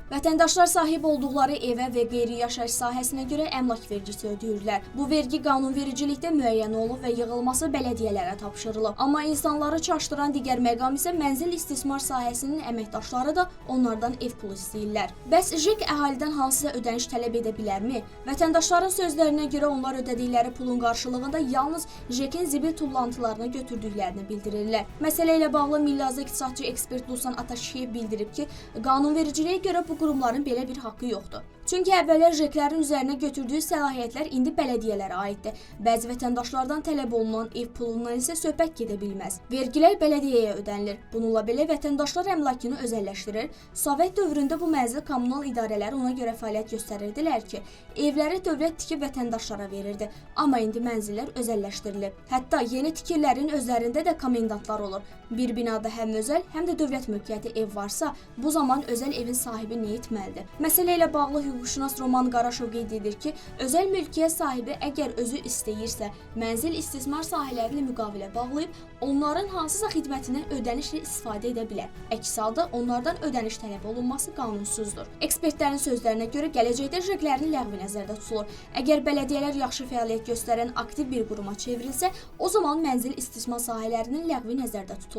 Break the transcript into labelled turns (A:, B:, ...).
A: Vətəndaşlar sahib olduqları evə və qeyri-yaşayış sahəsinə görə əmlak vergisi ödəyirlər. Bu vergi qanunvericilikdə müəyyən olub və yığılması bələdiyyələrə tapşırılıb. Amma insanları çaşdıran digər məqam isə mənzil istismar sahəsinin əməkdaşları da onlardan ev pulu istəyirlər. Bəs JEK əhalidən hansısa ödəniş tələb edə bilərmi? Vətəndaşların sözlərinə görə onlar ödədikləri pulun qarşılığında yalnız JEK-in zibil tullantılarını götürdüklərini bildirirlər. Məsələ ilə bağlı Milli Azad İqtisadçı ekspert Dusan Ataşiyev bildirib ki, qanunvericiliyə görə bu qurumların belə bir haqqı yoxdur. Çünki əvvəllər JEK-lərin üzərinə götürdüyü səlahiyyətlər indi bələdiyyələrə aiddir. Bəzi vətəndaşlardan tələb olunan ev pulundan isə söhbət gedə bilməz. Vergilər bələdiyyəyə ödənilir. Bununla belə vətəndaşlar əmlakını özəlləşdirir. Sovet dövründə bu mənzil kommunal idarələri ona görə fəaliyyət göstərirdilər ki, evləri dövlət tikib vətəndaşlara verirdi. Amma indi mənzillər özəlləşdirilib. Hətta yeni tikililərin özlərində də komendantlar olur. Bir binada həm özəl, həm də dövlət mülkiyyəti ev varsa, bu zaman özəl evin sahibi nə etməlidir? Məsələ ilə bağlı hüquqşünas Roman Qaraşov qeyd edir ki, özəl mülkiyyət sahibi əgər özü istəyirsə, mənzil istismar sahələri ilə müqavilə bağlayıb, onların hansısa xidmətindən ödənişlə istifadə edə bilər. Əks halda onlardan ödəniş tələb olunması qanunsuzdur. Ekspertlərin sözlərinə görə gələcəkdə JEK-lərin ləğvi nəzərdə tutulur. Əgər bələdiyyələr yaxşı fəaliyyət göstərən aktiv bir quruma çevrilsə, o zaman mənzil istismar sahələrinin ləğvi nəzərdə tutulur.